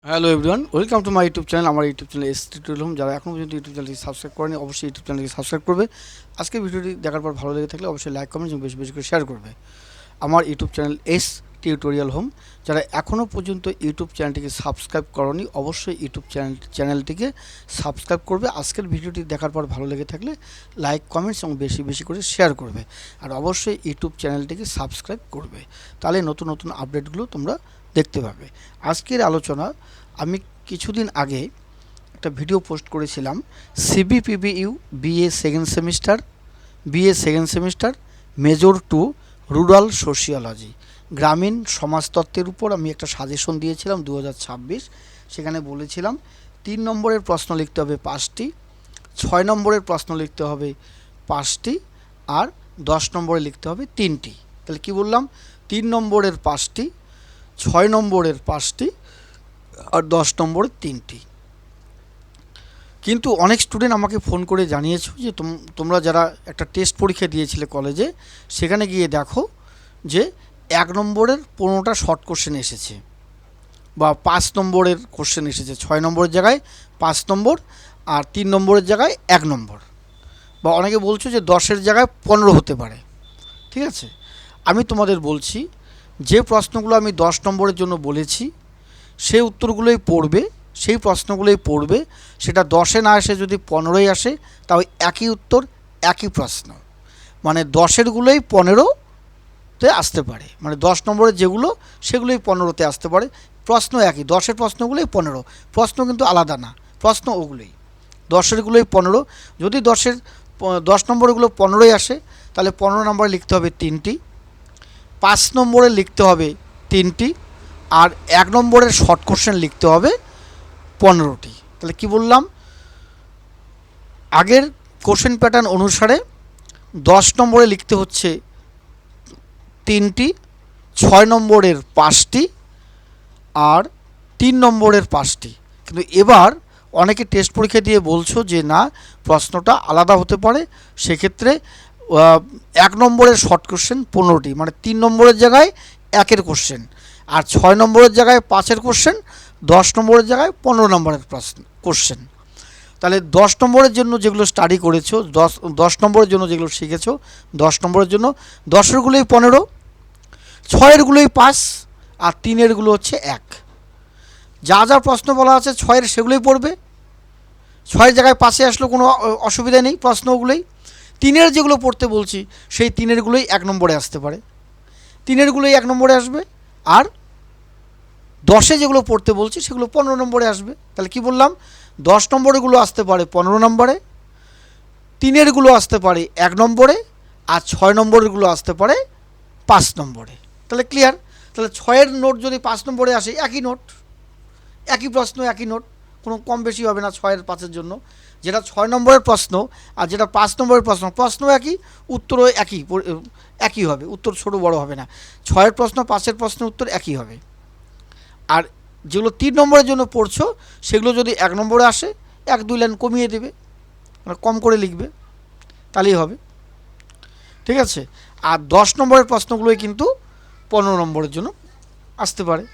Hello everyone, welcome to my YouTube channel. আমার YouTube channel S tutorial home. যারা এখনও পর্যন্ত ইউটিউব চ্যানেলটি সাবস্ক্রাইব করেনি, অবশ্যই ইউটিউব চ্যানেলটি সাবস্ক্রাইব করবে। আজকে ভিডিওটি দেখার পর ভালো লেগে থাকলে অবশ্যই লাইক, কমেন্ট এবং বেশি বেশি করে শেয়ার করবে। আমার YouTube channel S tutorial home. যারা এখনও পর্যন্ত ইউটিউব চ্যানেলটিকে সাবস্ক্রাইব করনি, অবশ্যই ইউটিউব চ্যানেলটিকে সাবস্ক্রাইব করবে। আজকের ভিডিওটি দেখার পর ভালো লেগে থাকলে লাইক, কমেন্টস এবং বেশি বেশি করে শেয়ার করবে। আর অবশ্যই ইউটিউব চ্যানেলটিকে সাবস্ক্রাইব করবে, তাহলে নতুন নতুন আপডেটগুলো তোমরা দেখতে পাবে। আজকের আলোচনা, আমি কিছুদিন আগে একটা ভিডিও পোস্ট করেছিলাম সিবিপিবিইউ BA second semester major 2 rural sociology, গ্রামীণ সমাজতত্ত্বের উপর আমি একটা সাজেশন দিয়েছিলাম 2026। সেখানে বলেছিলাম 3 নম্বরের প্রশ্ন লিখতে হবে 5টি, 6 নম্বরের প্রশ্ন লিখতে হবে 5টি, আর 10 নম্বরে লিখতে হবে 3টি। তাহলে কি বললাম? 3 নম্বরের 5টি, 6 নম্বরের 5টি আর 10 নম্বরের 3টি। কিন্তু অনেক স্টুডেন্ট আমাকে ফোন করে জানিয়েছো যে তোমরা যারা একটা টেস্ট পরীক্ষা দিয়েছিলে কলেজে, সেখানে গিয়ে দেখো যে 1 নম্বরের 15টা শর্ট কোশ্চেন এসেছে, বা 5 নম্বরের কোশ্চেন এসেছে। 6 নম্বরের জায়গায় 5 নম্বর, আর 3 নম্বরের জায়গায় 1 নম্বর। বা অনেকে বলছো যে 10-এর জায়গায় 15 হতে পারে। ঠিক আছে, আমি তোমাদের বলছি যে প্রশ্নগুলো আমি 10 নম্বরের জন্য বলেছি সেই উত্তরগুলোই পড়বে, সেই প্রশ্নগুলোই পড়বে। সেটা 10-এ না এসে যদি 15-এ আসে, তাও একই উত্তর, একই প্রশ্ন। মানে 10-এরগুলোই 15-তে আসতে পারে, মানে 10 নম্বরের যেগুলো সেগুলোই 15-তে আসতে পারে। প্রশ্ন একই, 10-এর প্রশ্নগুলোই 15, প্রশ্ন কিন্তু আলাদা না, প্রশ্ন ওগুলোই। 10-এরগুলোই 15, যদি 10 নম্বরগুলো 15-এ আসে, তাহলে 15 নম্বরে লিখতে হবে 3টি, 5 নম্বরে লিখতে হবে 3টি, আর 1 নম্বরের শর্ট কোশ্চেন লিখতে হবে 15টি। তাহলে কি বললাম? আগের কোশ্চেন প্যাটার্ন অনুসারে 10 নম্বরে লিখতে হচ্ছে 3টি, 6 নম্বরের 5টি, আর 3 নম্বরের 5টি। কিন্তু এবার অনেকে টেস্ট পরীক্ষা দিয়ে বলছো যে না, প্রশ্নটা আলাদা হতে পারে। সেক্ষেত্রে 1 নম্বরের শর্ট কোশ্চেন 15টি, মানে 3 নম্বরের জায়গায় 1-এর কোশ্চেন, আর 6 নম্বরের জায়গায় 5-এর কোশ্চেন, 10 নম্বরের জায়গায় 15 নম্বরের কোশ্চেন। তাহলে 10 নম্বরের জন্য যেগুলো স্টাডি করেছো, 10 নম্বরের জন্য যেগুলো শিখেছো, 10 নম্বরের জন্য 10-এরগুলোই 15, 6-এরগুলোই 5, আর 3-এরগুলো হচ্ছে 1। যা যা প্রশ্ন বলা আছে 6-এর সেগুলোই পড়বে। 6-এর জায়গায় 5-এ আসলে কোনো অসুবিধা নেই, প্রশ্নগুলোই। 3-এর যেগুলো পড়তে বলছি সেই 3-এরগুলোই 1 নম্বরে আসতে পারে, 3-এরগুলোই 1 নম্বরে আসবে। আর 10-এ যেগুলো পড়তে বলছি সেগুলো 15 নম্বরে আসবে। তাহলে কি বললাম? 10 নম্বরেরগুলো আসতে পারে 15 নম্বরে, 3-এরগুলো আসতে পারে 1 নম্বরে, আর 6 নম্বরেরগুলো আসতে পারে 5 নম্বরে। তাহলে ক্লিয়ার? তাহলে 6-এর নোট যদি 5 নম্বরে আসে, একই নোট, একই প্রশ্ন, একই নোট, কোনো কম বেশি হবে না 6-এর 5-এর জন্য। যেটা 6 নম্বরের প্রশ্ন আর যেটা 5 নম্বরের প্রশ্ন একই, উত্তরও একই হবে, উত্তর ছোট বড় হবে না। 6-এর প্রশ্ন 5-এর প্রশ্নের উত্তর একই হবে। আর যেগুলো 3 নম্বরের জন্য পড়ছো সেগুলো যদি 1 নম্বরে আসে, 1-2 লাইন কমিয়ে দেবে, মানে কম করে লিখবে, তাহলেই হবে। ঠিক আছে? আর 10 নম্বরের প্রশ্নগুলোই কিন্তু 15 নম্বরের জন্য আসতে পারে।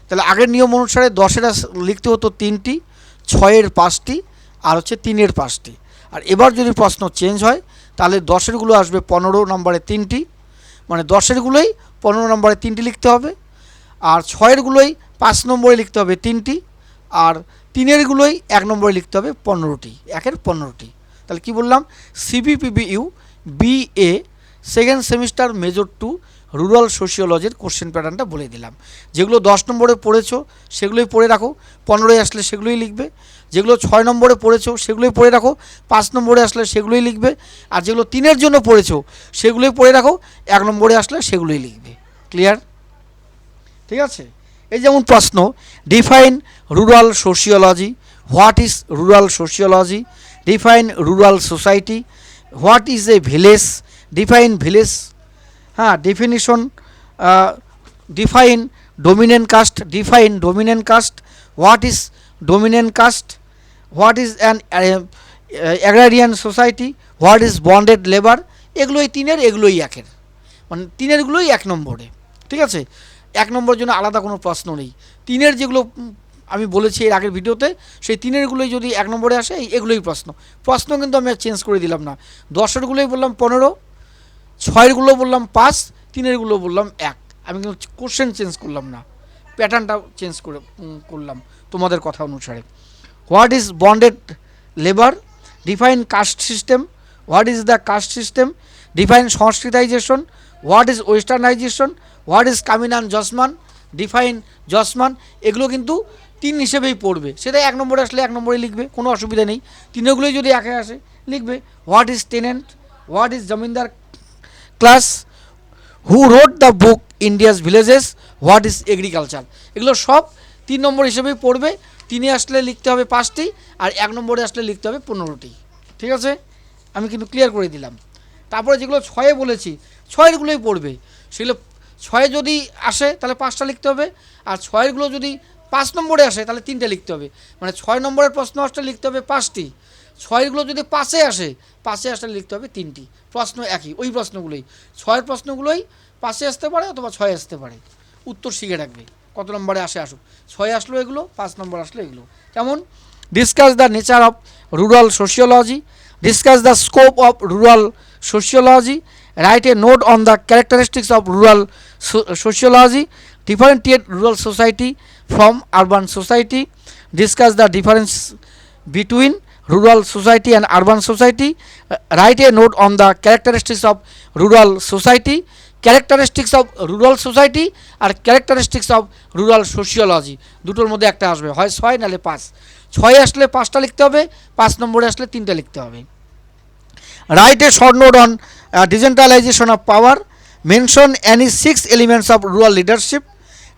তাহলে আগের নিয়ম অনুসারে 10-এর লিখতে হতো 3টি, 6-এর 5টি, আর হচ্ছে 3-এর 5টি। আর এবার যদি প্রশ্ন চেঞ্জ হয়, তাহলে 10-এরগুলো আসবে 15 নম্বরে 3টি, মানে 10-এরগুলোই 15 নম্বরে 3টি লিখতে হবে, আর 6-এরগুলোই 5 নম্বরে লিখতে হবে 3টি, আর 3-এরগুলোই 1 নম্বরে লিখতে হবে 15টি, 1-এর 15টি। তাহলে কি বললাম? CBPBU BA second semester major 2 rural সোশিওলজির কোশ্চেন প্যাটার্নটা বলে দিলাম। যেগুলো 10 নম্বরে পড়েছো সেগুলোই পড়ে রাখো, 15-এ আসলে সেগুলোই লিখবে। যেগুলো 6 নম্বরে পড়েছো সেগুলোই পড়ে রাখো, 5 নম্বরে আসলে সেগুলোই লিখবে। আর যেগুলো 3-এর জন্য পড়েছো সেগুলোই পড়ে রাখো, 1 নম্বরে আসলে সেগুলোই লিখবে। ক্লিয়ার? ঠিক আছে? এই যেমন প্রশ্ন, define rural sociology, what is rural sociology, define rural society, what is a village, define village, হ্যাঁ, definition, define dominant caste, define dominant caste, what is dominant caste, what is an agrarian society, what is bonded labour. এগুলোই 3-এর, এগুলোই 1-এর, মানে 3-এরগুলোই 1 নম্বরে। ঠিক আছে? 1 নম্বরের জন্য আলাদা কোনো প্রশ্ন নেই। 3-এর যেগুলো আমি বলেছি এর আগের ভিডিওতে, সেই 3-এরগুলোই যদি 1 নম্বরে আসে এগুলোই প্রশ্ন কিন্তু আমি চেঞ্জ করে দিলাম না। 10-এরগুলোই বললাম 15, 6-এরগুলো বললাম 5, 3-এরগুলো বললাম 1। আমি কিন্তু কোশ্চেন চেঞ্জ করলাম না, প্যাটার্নটা চেঞ্জ করলাম তোমাদের কথা অনুসারে। What is bonded labour? Define caste system. What is the caste system? Define Sanskritisation. What is westernisation? What is কামিনান জসমান? ডিফাইন জসমান। এগুলো কিন্তু 3 হিসেবেই পড়বে, সেটা 1 নম্বরে আসলে 1 নম্বরে লিখবে, কোনো অসুবিধা নেই। 3-এগুলোই যদি 1-এ আসে লিখবে what is tenant? What is zamindar class? Who wrote the book India's villages? What is agriculture? এগুলো সব 3 নম্বর হিসেবেই পড়বে। 3-এ আসলে লিখতে হবে 5টি, আর 1 নম্বরে আসলে লিখতে হবে 15টি। ঠিক আছে, আমি কিন্তু ক্লিয়ার করে দিলাম। তারপরে যেগুলো 6-এ বলেছি 6-এরগুলোই পড়বে, সেগুলো 6-এ যদি আসে তাহলে 5টা লিখতে হবে, আর 6-এরগুলো যদি 5 নম্বরে আসে তাহলে 3টে লিখতে হবে। মানে 6 নম্বরের প্রশ্ন আসলে লিখতে হবে 5টি, 6-এরগুলো যদি 5-এ আসে, 5-এ আসলে লিখতে হবে 3টি। প্রশ্ন একই, ওই প্রশ্নগুলোই, 6-এর প্রশ্নগুলোই 5-এ আসতে পারে অথবা 6-এ আসতে পারে। উত্তর শিখে রাখবে, কত নম্বরে আসে আসুক। 6-এ আসলো এগুলো, 5 নম্বর আসলো এগুলো। যেমন discuss the nature of rural sociology, discuss the scope of rural sociology, right a note on the characteristics of rural sociology, differentiate rural society from urban society, discuss the difference between rural society and urban society, write a note on the characteristics of rural society, characteristics of rural society আর characteristics of rural sociology, দুটোর মধ্যে একটা আসবে, হয় 6 নাহলে 5। 6-এ আসলে 5টা লিখতে হবে, 5 নম্বরে আসলে 3টা লিখতে হবে। Write a short note on decentralization of power, mention any 6 elements of rural leadership,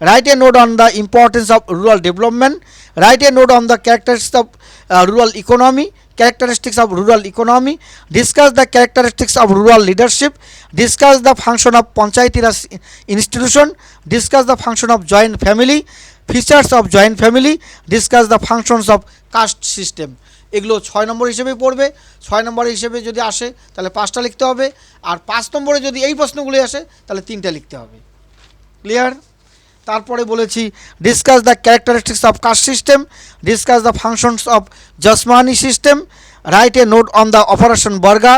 write a note on the importance of rural development, write a note on the characteristics of rural economy, characteristics of rural economy, discuss the characteristics of rural leadership, discuss the function of panchayati raj institution, discuss the function of joint family, features of joint family, discuss the functions of caste system। এগুলো 6 নম্বর হিসেবে পড়বে। 6 নম্বর হিসেবে যদি আসে তাহলে 5টা লিখতে হবে, আর 5 নম্বরে যদি এই প্রশ্নগুলি আসে তাহলে 3টা লিখতে হবে। ক্লিয়ার? তারপরে বলেছি discuss the characteristics of caste system, discuss the functions of jajmani system, write a note on the operation Barga,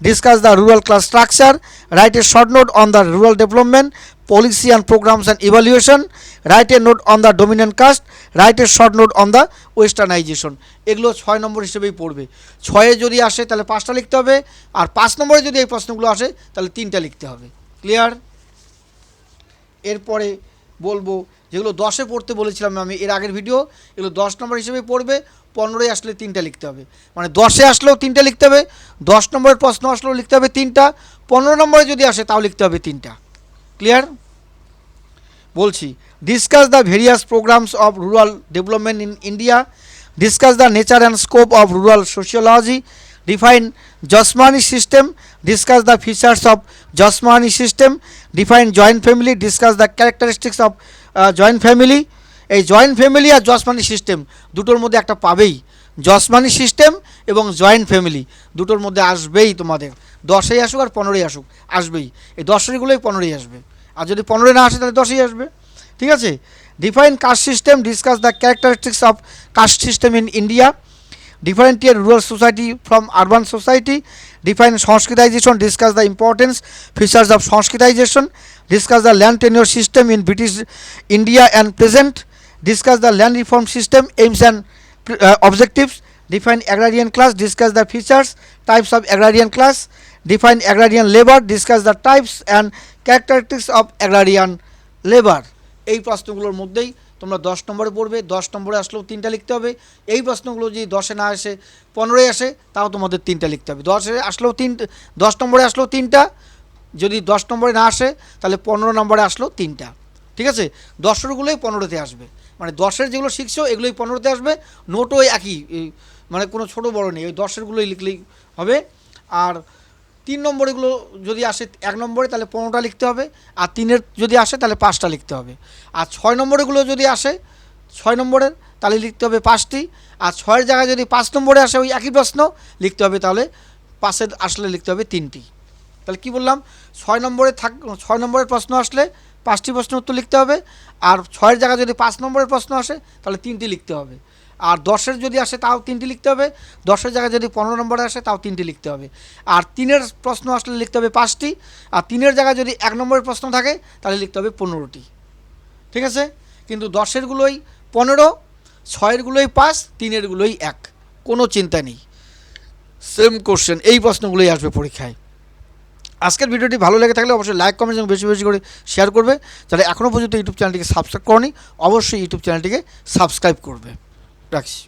discuss the rural class structure, write a short note on the rural development policy and programs and evaluation, write a note on the dominant caste, write a short note on the westernization। এগুলো 6 নম্বর হিসেবেই পড়বে। 6-এ যদি আসে তাহলে 5টা লিখতে হবে, আর 5 নম্বরে যদি এই প্রশ্নগুলো আসে তাহলে 3টা লিখতে হবে। ক্লিয়ার? এরপরে বলবো যেগুলো 10-এ পড়তে বলেছিলাম আমি এর আগের ভিডিও, এগুলো 10 নম্বর হিসেবে পড়বে। 15-এ আসলে 3টা লিখতে হবে, মানে 10-এ আসলেও 3টা লিখতে হবে, 10 নম্বরের প্রশ্ন আসলেও লিখতে হবে 3টা, 15 নম্বরে যদি আসে তাও লিখতে হবে 3টা। ক্লিয়ার? বলছি discuss the various programmes of rural development in India, discuss the nature and scope of rural sociology, define jajmani system, discuss the features of jajmani system, define joint family, discuss the characteristics of joint family. এই joint family আর jajmani system দুটোর মধ্যে একটা পাবেই, jajmani system এবং joint family দুটোর মধ্যে আসবেই তোমাদের, 10-এই আসুক আর 15-এই আসুক আসবেই। এই 10-এরগুলোই 15-এই আসবে, আর যদি 15-এ না আসে তাহলে 10-এই আসবে। ঠিক আছে? Define caste system, discuss the characteristics of caste system in India, differentiate rural society from urban society, define sanskritization, discuss the importance features of sanskritization, discuss the land tenure system in British India and present, discuss the land reform system aims and objectives, define agrarian class, discuss the features types of agrarian class, define agrarian labor, discuss the types and characteristics of agrarian labor। এই প্রশ্নগুলোর মধ্যেই তোমরা 10 নম্বরে পড়বে, 10 নম্বরে আসলেও 3টা লিখতে হবে। এই প্রশ্নগুলো যদি 10-এ না আসে 15-এ আসে তাও তোমাদের 3টা লিখতে হবে। 10-এ আসলেও 10 নম্বরে আসলেও 3টা, যদি 10 নম্বরে না আসে তাহলে 15 নম্বরে আসলেও 3টা। ঠিক আছে? 10-এরগুলোই 15-তে আসবে, মানে 10-এর যেগুলো শিখছো এগুলোই 15-তে আসবে। নোটও একই, মানে কোনো ছোটো বড়ো নেই, ওই 10-এরগুলোই লিখলেই হবে। আর 3 নম্বরগুলো যদি আসে 1 নম্বরে তাহলে 15টা লিখতে হবে, আর 3-এর যদি আসে তাহলে 5টা লিখতে হবে। আর 6 নম্বরগুলো যদি আসে 6 নম্বরের তাহলে লিখতে হবে 5টি, আর 6-এর জায়গায় যদি 5 নম্বরে আসে ওই একই প্রশ্ন লিখতে হবে, তাহলে 5-এর আসলে লিখতে হবে 3টি। তাহলে কি বললাম, 6 নম্বরের প্রশ্ন আসলে 5টি প্রশ্নের উত্তর লিখতে হবে। আর 6-এর জায়গায় যদি 5 নম্বরের প্রশ্ন আসে তাহলে 3টি লিখতে হবে। আর 10-এর যদি আসে তাও 3টি লিখতে হবে। 10-এর জায়গায় যদি 15 নম্বরে আসে তাও 3টি লিখতে হবে। আর 3-এর প্রশ্ন আসলে লিখতে হবে 5টি। আর 3-এর জায়গায় যদি 1 নম্বরের প্রশ্ন থাকে তাহলে লিখতে হবে 15টি। ঠিক আছে? কিন্তু 10-এরগুলোই 15, 6-এরগুলোই 5, 3-এরগুলোই 1, কোনো চিন্তা নেই। সেম কোশ্চেন, এই প্রশ্নগুলোই আসবে পরীক্ষায়। আজকের ভিডিওটি ভালো লেগে থাকলে অবশ্যই লাইক, কমেন্ট এবং বেশি বেশি করে শেয়ার করবে। যারা এখনও পর্যন্ত ইউটিউব চ্যানেলটিকে সাবস্ক্রাইব করনি অবশ্যই ইউটিউব চ্যানেলটিকে সাবস্ক্রাইব করবে। রাখছি।